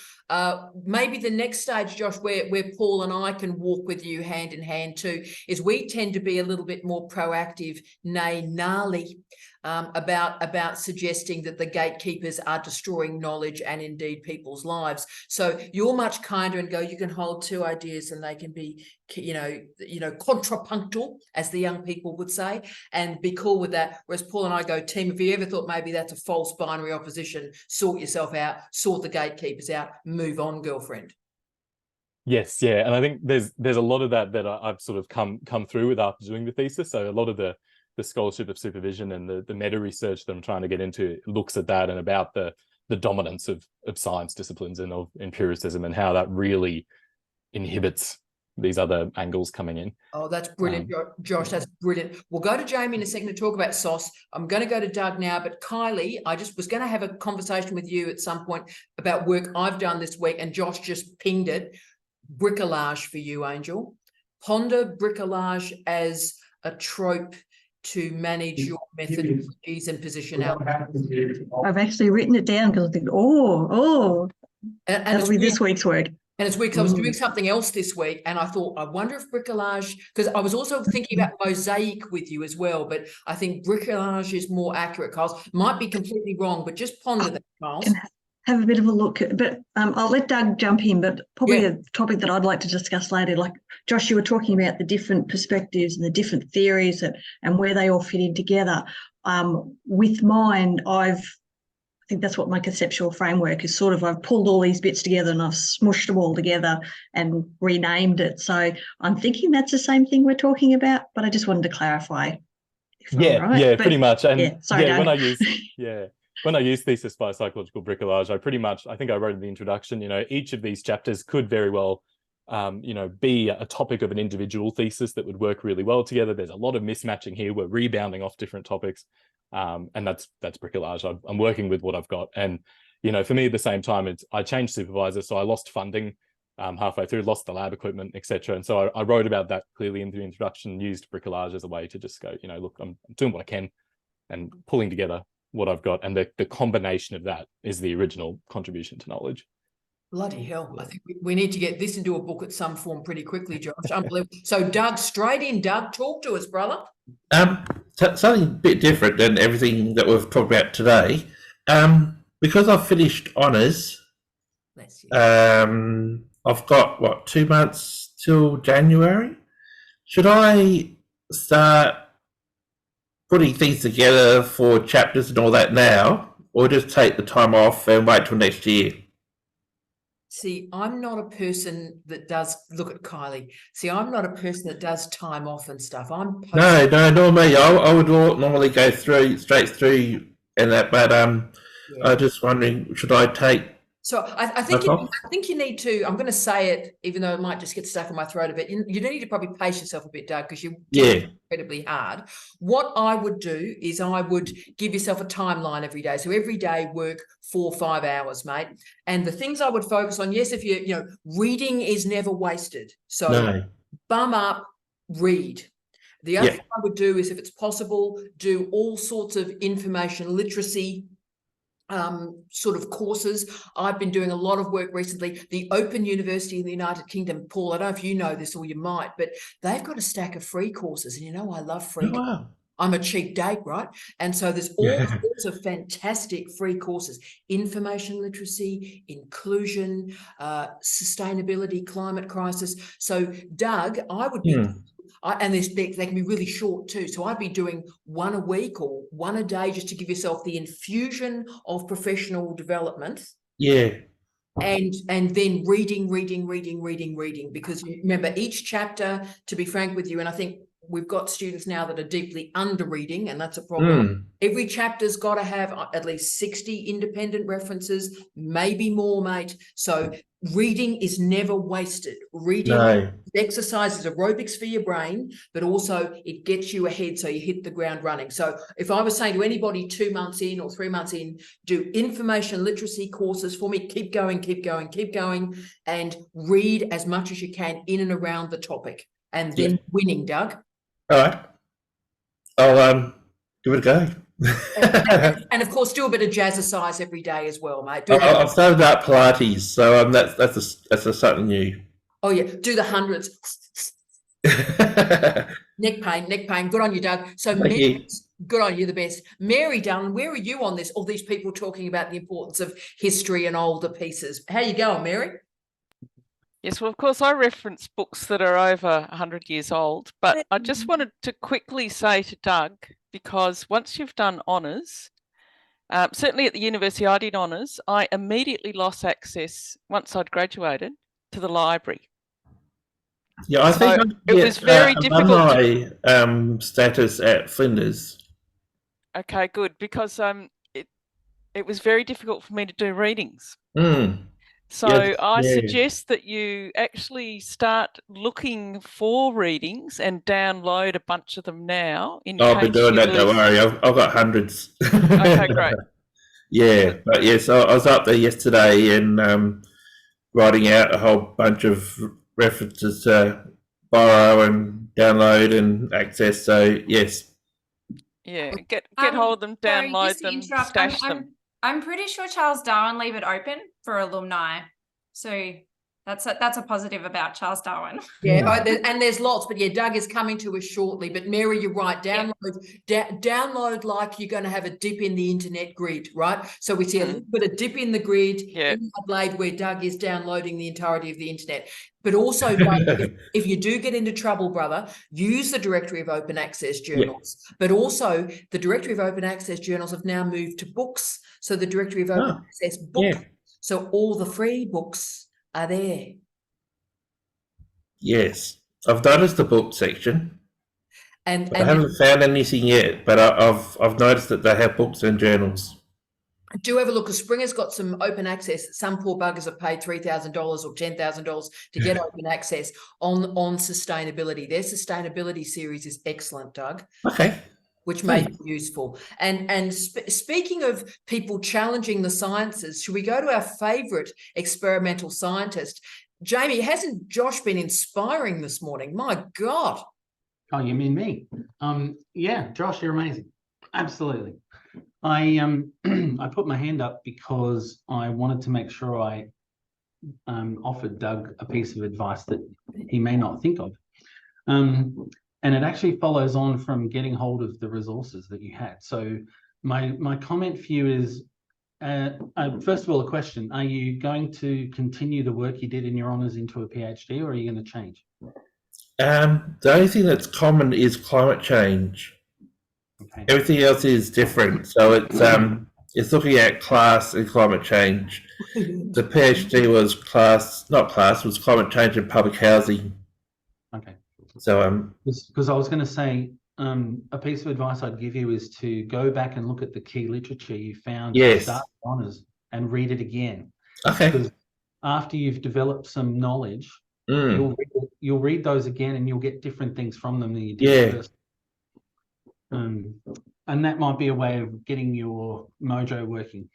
maybe the next stage, Josh, where Paul and I can walk with you hand in hand too, is we tend to be a little bit more proactive, nay, gnarly, about suggesting that the gatekeepers are destroying knowledge and indeed people's lives. So you're much kinder and go, you can hold two ideas and they can be, you know, contrapunctual, as the young people would say, and be cool with that. Whereas Paul and I go, team, if you ever thought maybe that's a false binary opposition, sort yourself out, sort the gatekeepers out, move on, girlfriend.
Yes, yeah, and I think there's a lot of that I've sort of come through with after doing the thesis. So a lot of the scholarship of supervision and the meta research that I'm trying to get into looks at that and about the dominance of science disciplines and of empiricism and how that really inhibits these other angles coming in.
Oh, that's brilliant, Josh. That's brilliant. We'll go to Jamie in a second to talk about SOS. I'm going to go to Doug now, but Kylie, I just was going to have a conversation with you at some point about work I've done this week, and Josh just pinged it. Bricolage for you, Angel. Ponder bricolage as a trope to manage your methodologies and position out.
I've actually written it down because I think, and that'll be this week's work.
And it's weird because I was doing something else this week and I thought, I wonder if bricolage, because I was also thinking about mosaic with you as well, but I think bricolage is more accurate, Carl. Might be completely wrong, but just ponder that, Carl.
Have a bit of a look, but I'll let Doug jump in, but probably a topic that I'd like to discuss later, like Josh, you were talking about the different perspectives and the different theories and where they all fit in together. With mine, I think that's what my conceptual framework is sort of. I've pulled all these bits together and I've smushed them all together and renamed it. So I'm thinking that's the same thing we're talking about, but I just wanted to clarify.
Pretty much. And
Doug.
When I use thesis by psychological bricolage, I think I wrote in the introduction, you know, each of these chapters could very well, be a topic of an individual thesis that would work really well together. There's a lot of mismatching here. We're rebounding off different topics. And that's bricolage. I'm working with what I've got. And, you know, for me at the same time, I changed supervisor. So I lost funding halfway through, lost the lab equipment, etc. And so I wrote about that clearly in the introduction, used bricolage as a way to just go, you know, look, I'm doing what I can and pulling together what I've got, and the combination of that is the original contribution to knowledge.
Bloody hell. I think we need to get this into a book at some form pretty quickly, Josh. Unbelievable. So Doug, straight in, Doug, talk to us, brother.
Something a bit different than everything that we've talked about today. Because I've finished honours, I've got 2 months till January. Should I start putting things together for chapters and all that now, or just take the time off and wait till next year?
See, I'm not a person that does, look at Kylie. See, I'm not a person that does time off and stuff. No,
normally I would normally go straight through and that, but I'm just wondering, should I take?
So I think you need to, I'm going to say it, even though it might just get stuck in my throat a bit. You need to probably pace yourself a bit, Doug, because you're incredibly hard. What I would do is I would give yourself a timeline every day. So every day work 4 or 5 hours, mate. And the things I would focus on, yes, if reading is never wasted. So bum up, read. The other thing I would do is, if it's possible, do all sorts of information literacy sort of courses. I've been doing a lot of work recently. The Open University in the United Kingdom, Paul, I don't know if you know this or you might, but they've got a stack of free courses. And I love free courses. I'm a cheap date, right? And so there's all sorts of fantastic free courses: information literacy, inclusion, sustainability, climate crisis. So Doug, I would be and they can be really short too. So I'd be doing 1 a week or 1 a day, just to give yourself the infusion of professional development.
Yeah.
And then reading, because remember, each chapter, to be frank with you, and I think we've got students now that are deeply under reading, and that's a problem. Every chapter's got to have at least 60 independent references, maybe more, mate. So reading is never wasted. Reading exercises aerobics for your brain, but also it gets you ahead, so you hit the ground running. So if I was saying to anybody 2 months in or 3 months in, do information literacy courses for me, keep going, and read as much as you can in and around the topic, and then winning, Doug.
All right. I'll Give it a go.
And of course, do a bit of jazzercise every day as well, mate. Do
I've started out Pilates, so that's something new.
Oh yeah, do the hundreds. Neck pain. Good on you, Doug. So good on you, the best. Mary, darling, where are you on this? All these people talking about the importance of history and older pieces. How you going, Mary?
Yes, well, of course, I reference books that are over 100 years old, but I just wanted to quickly say to Doug, because once you've done honours, certainly at the university I did honours, I immediately lost access, once I'd graduated, to the library.
Yeah, I think
it was very difficult.
Status at Flinders.
Okay, good, because it was very difficult for me to do readings. So
yes,
I suggest that you actually start looking for readings and download a bunch of them now.
I'll be doing that, don't worry. I've got hundreds.
Okay, great.
Yeah, but yes, I was up there yesterday and writing out a whole bunch of references to borrow and download and access. So yes.
Yeah, get hold of them, download
sorry,
them, stash them.
I'm pretty sure Charles Darwin leave it open for alumni. So that's a positive about Charles Darwin.
Yeah, and there's lots, but yeah, Doug is coming to us shortly. But Mary, you're right. Download like you're going to have a dip in the internet grid, right? So we see a little bit of dip in the grid in Adelaide where Doug is downloading the entirety of the internet. But also, Doug, if you do get into trouble, brother, use the Directory of Open Access journals. But also, the Directory of Open Access journals have now moved to books. So the Directory of Open Access book. So all the free books are there.
Yes, I've noticed the book section,
and
I haven't found anything yet. But I've noticed that they have books and journals.
Do have a look, because Springer's got some open access. Some poor buggers have paid $3,000 or $10,000 to get open access on sustainability. Their sustainability series is excellent, Doug.
Okay.
Which may be useful. And speaking of people challenging the sciences, should we go to our favourite experimental scientist? Jamie, hasn't Josh been inspiring this morning? My God.
Oh, you mean me? Yeah, Josh, you're amazing. Absolutely. I put my hand up because I wanted to make sure I offered Doug a piece of advice that he may not think of. And it actually follows on from getting hold of the resources that you had. So my comment for you is, first of all, a question. Are you going to continue the work you did in your honours into a PhD, or are you going to change?
The only thing that's common is climate change. Okay. Everything else is different. So it's looking at class and climate change. The PhD was was climate change and public housing.
Okay.
So
because I was going to say, a piece of advice I'd give you is to go back and look at the key literature you found to start honours and read it again.
Okay.
Because after you've developed some knowledge, you'll read those again and you'll get different things from them than you did first. And that might be a way of getting your mojo working.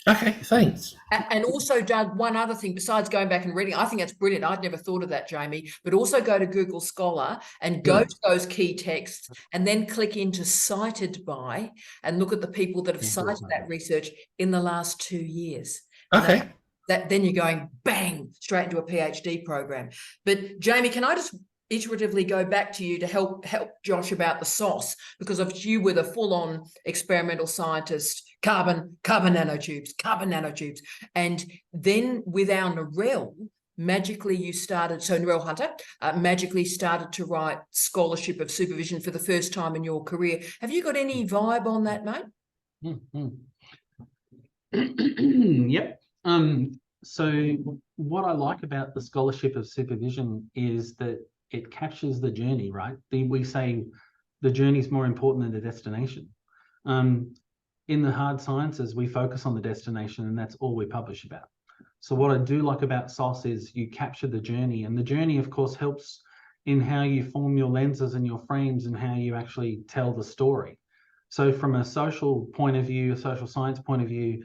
Okay, thanks.
And also, Doug, one other thing, besides going back and reading, I think that's brilliant. I'd never thought of that, Jamie, but also go to Google Scholar and go to those key texts and then click into cited by and look at the people that have cited that research in the last 2 years.
Okay.
That then you're going bang straight into a PhD program. But Jamie, can I just iteratively go back to you to help Josh about the sauce, because of you were the full-on experimental scientist, carbon nanotubes, and then with our Narelle, magically you started, so Narelle Hunter magically started to write scholarship of supervision for the first time in your career. Have you got any vibe on that, mate?
Yep. So what I like about the scholarship of supervision is that it captures the journey, right? We say the journey is more important than the destination. In the hard sciences, we focus on the destination and that's all we publish about. So what I do like about SOS is you capture the journey, and the journey, of course, helps in how you form your lenses and your frames and how you actually tell the story. So from a social point of view, a social science point of view,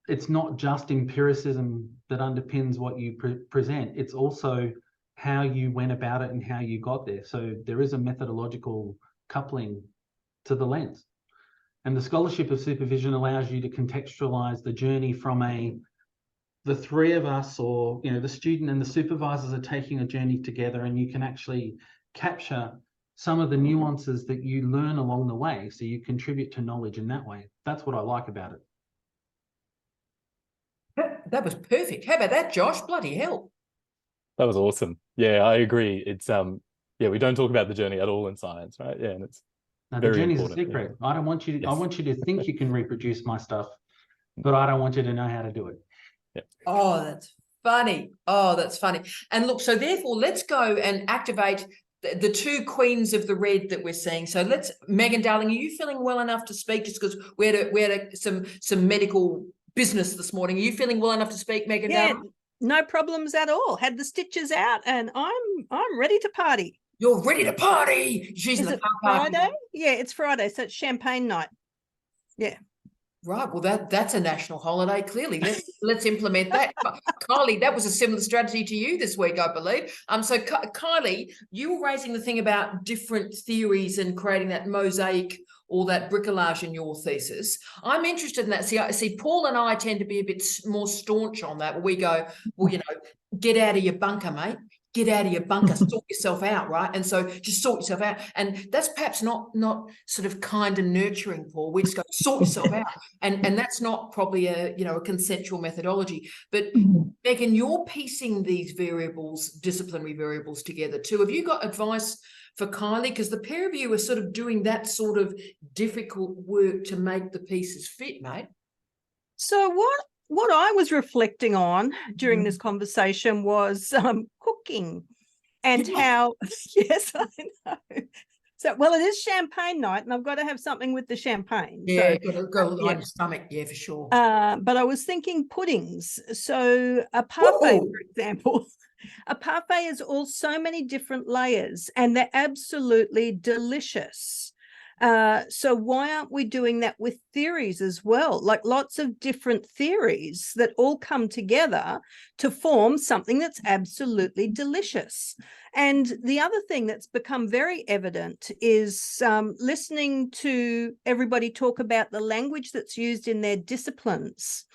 it's not just empiricism that underpins what you present. It's also how you went about it and how you got there. So there is a methodological coupling to the lens. And the scholarship of supervision allows you to contextualize the journey from the three of us, or the student and the supervisors are taking a journey together, and you can actually capture some of the nuances that you learn along the way, so you contribute to knowledge in that way. That's what I like about it.
That was perfect. How about that, Josh? Bloody hell.
That was awesome. Yeah, I agree. It's we don't talk about the journey at all in science, right? Yeah, and it's
Now,
very
the journey's a
important.
secret.
Yeah.
I don't want you to.
Yes.
I want you to think you can reproduce my stuff, but I don't want you to know how to do it.
Yeah.
Oh, that's funny. Oh, that's funny. And look, so therefore, let's go and activate the two queens of the red that we're seeing. So let's, Megan, darling, are you feeling well enough to speak? Just because we had some medical business this morning. Are you feeling well enough to speak, Megan?
Yeah,
darling?
no problems at all. Had the stitches out, and I'm ready to party.
You're ready to party. She's
Is
in the
it
car park.
Friday? Yeah, it's Friday, so it's champagne night. Yeah.
Right. Well, that's a national holiday. Clearly, let's implement that. Kylie, that was a similar strategy to you this week, I believe. So Kylie, you were raising the thing about different theories and creating that mosaic or that bricolage in your thesis. I'm interested in that. See, Paul and I tend to be a bit more staunch on that. Where we go, well, get out of your bunker, mate. Get out of your bunker, sort yourself out, right? And so just sort yourself out. And that's perhaps not sort of kind and nurturing, Paul. We just go sort yourself out. And that's not probably a consensual methodology. But Megan, you're piecing these variables, disciplinary variables together too. Have you got advice for Kylie? Because the pair of you are sort of doing that sort of difficult work to make the pieces fit, mate.
So what I was reflecting on during this conversation was cooking and how, yes, I know. So, well, it is champagne night and I've got to have something with the champagne.
Yeah,
so,
got to line your stomach, yeah, for sure.
But I was thinking puddings. So a parfait, for example, a parfait is all so many different layers and they're absolutely delicious. So why aren't we doing that with theories as well? Like lots of different theories that all come together to form something that's absolutely delicious. And the other thing that's become very evident is listening to everybody talk about the language that's used in their disciplines.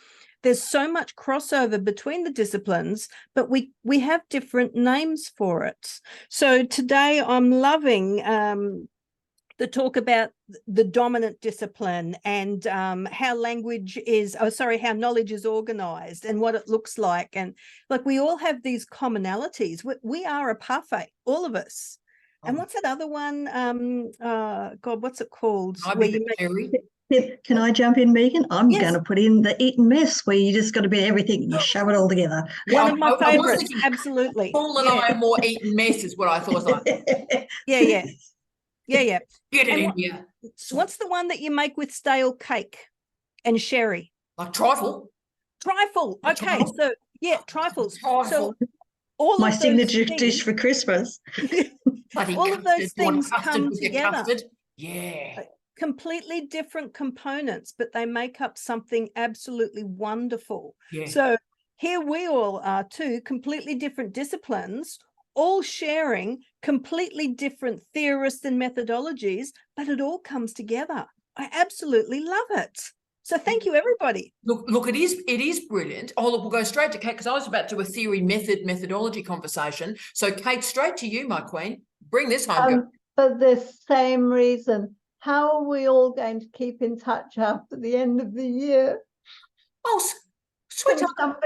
There's so much crossover between the disciplines, but we have different names for it. So today I'm loving the talk about the dominant discipline and how knowledge is organized and what it looks like. And like we all have these commonalities. We are a parfait, all of us. And what's that other one? God, what's it called?
Can I jump in, Megan? I'm going to put in the eat and mess, where you just got to be everything and you shove it all together.
One of my favorites, absolutely.
Paul and I are more eat and mess is what I thought. Like.
Yeah.
Get it in here.
What's the one that you make with stale cake and sherry?
Like trifle.
Trifle. Okay, so yeah, trifles. So all
my
of
signature
things,
dish for Christmas.
all of those things come together.
Yeah.
Completely different components, but they make up something absolutely wonderful.
Yeah.
So here we all are, two completely different disciplines, all sharing completely different theorists and methodologies, but it all comes together. I absolutely love it. So thank you, everybody.
Look, it is brilliant. Oh, look, we'll go straight to Kate because I was about to do a theory methodology conversation. So Kate, straight to you, my queen. Bring this home.
For the same reason, how are we all going to keep in touch after the end of the year?
Oh, sweetheart.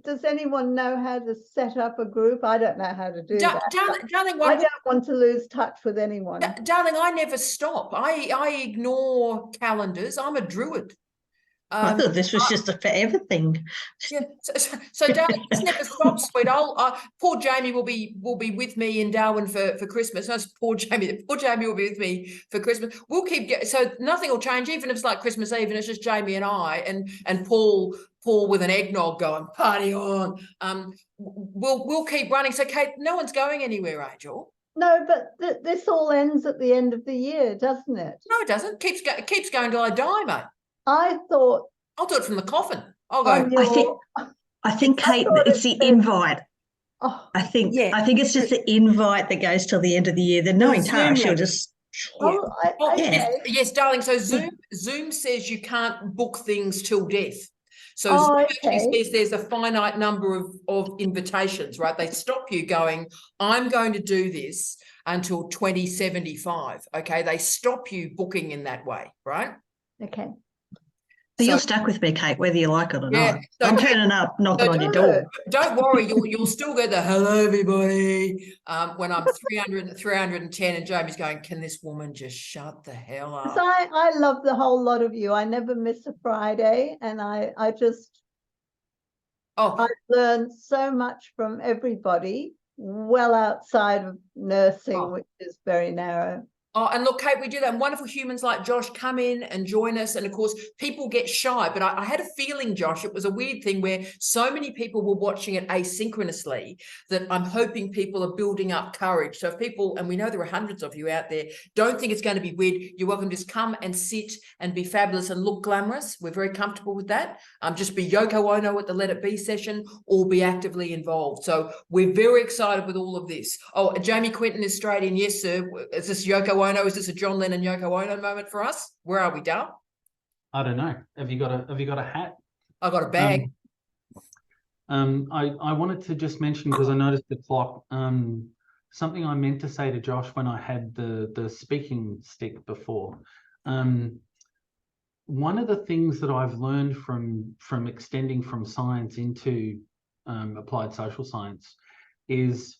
Does anyone know how to set up a group? I don't know how to do that.
Darling,
I don't want to lose touch with anyone.
Darling, I never stop. I ignore calendars. I'm a druid.
I thought this was just a forever thing.
Yeah. So darling, this never stops, sweet. Poor Jamie will be with me in Darwin for Christmas. No, poor Jamie will be with me for Christmas. We'll keep so nothing will change, even if it's like Christmas Eve and it's just Jamie and I and Paul with an eggnog going, party on. We'll keep running. So Kate, no one's going anywhere, Angel.
No, but this all ends at the end of the year, doesn't it?
No, it doesn't. It keeps going till I die, mate.
I thought
I'll do it from the coffin. I'll go.
I think Kate, it's the invite. I think it's just the invite that goes till the end of the year. Then knowing Tara, she'll just Oh,
Oh,
okay.
yes, darling. So Zoom says you can't book things till death. So
Oh,
Zoom
okay.
actually says there's a finite number of invitations, right? They stop you going, I'm going to do this until 2075. Okay. They stop you booking in that way, right?
Okay.
So you're stuck with me, Kate, whether you like it or
Yeah,
not.
so
I'm
Kate-
turning up, knocking
so
on your door.
Don't worry, you'll still get the hello everybody when I'm 310 and Jamie's going, can this woman just shut the hell up?
So I love the whole lot of you. I never miss a Friday, and I learned so much from everybody, well outside of nursing, which is very narrow.
Oh, and look, Kate, we do that. And wonderful humans like Josh come in and join us. And of course, people get shy. But I had a feeling, Josh, it was a weird thing where so many people were watching it asynchronously that I'm hoping people are building up courage. So if people, and we know there are hundreds of you out there, don't think it's going to be weird, you're welcome to just come and sit and be fabulous and look glamorous. We're very comfortable with that. Just be Yoko Ono at the Let It Be session or be actively involved. So we're very excited with all of this. Oh, Jamie Quinton is straight in. Yes, sir. Is this Yoko Ono? Is this a John Lennon Yoko Ono moment for us? Where are we, Dal?
I don't know. Have you got a hat?
I got a bag.
I wanted to just mention, because I noticed the clock, something I meant to say to Josh when I had the speaking stick before. One of the things that I've learned from extending from science into applied social science is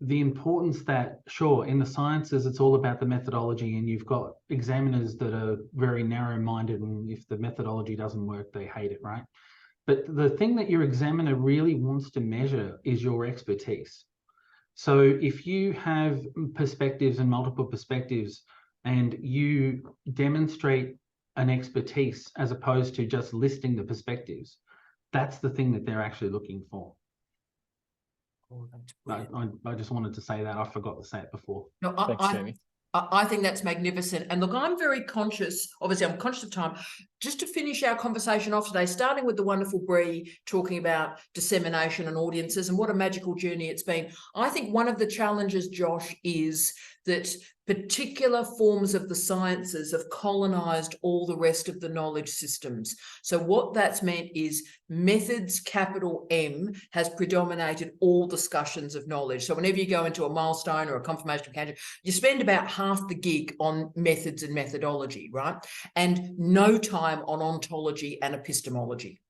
the importance that, sure, in the sciences, it's all about the methodology, and you've got examiners that are very narrow-minded, and if the methodology doesn't work, they hate it, right? But the thing that your examiner really wants to measure is your expertise. So if you have perspectives and multiple perspectives, and you demonstrate an expertise as opposed to just listing the perspectives, that's the thing that they're actually looking for. I just wanted to say that. I forgot to say it before.
No,
Thanks, Jamie.
I think that's magnificent. And look, I'm very conscious, obviously I'm conscious of time, just to finish our conversation off today, starting with the wonderful Bree talking about dissemination and audiences and what a magical journey it's been. I think one of the challenges, Josh, is that particular forms of the sciences have colonized all the rest of the knowledge systems. So what that's meant is methods, capital M, has predominated all discussions of knowledge. So whenever you go into a milestone or a confirmation of candidate, you spend about half the gig on methods and methodology, right? And no time on ontology and epistemology.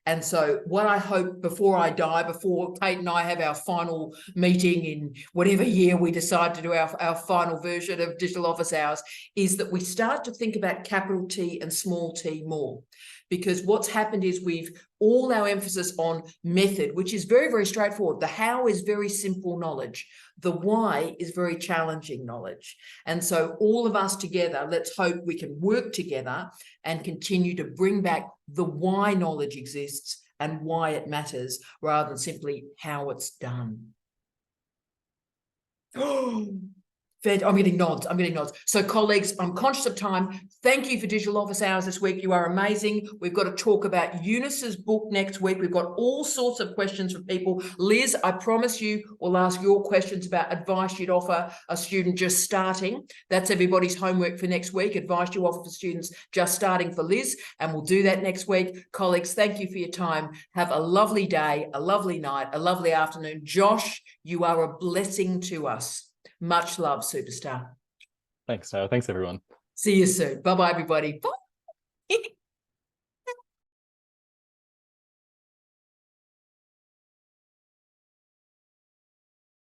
And so what I hope before I die, before Kate and I have our final meeting in whatever year we decide to do our final version of Digital Office Hours, is that we start to think about capital T and small t more. Because what's happened is we've all our emphasis on method, which is very, very straightforward. The how is very simple knowledge. The why is very challenging knowledge. And so all of us together, let's hope we can work together and continue to bring back the why knowledge exists and why it matters, rather than simply how it's done. I'm getting nods. So colleagues, I'm conscious of time. Thank you for Digital Office Hours this week. You are amazing. We've got to talk about Eunice's book next week. We've got all sorts of questions from people. Liz, I promise you will ask your questions about advice you'd offer a student just starting. That's everybody's homework for next week. Advice you offer for students just starting for Liz. And we'll do that next week. Colleagues, thank you for your time. Have a lovely day, a lovely night, a lovely afternoon. Josh, you are a blessing to us. Much love, superstar.
Thanks, Sarah. Thanks, everyone.
See you soon. Bye-bye, everybody. Bye.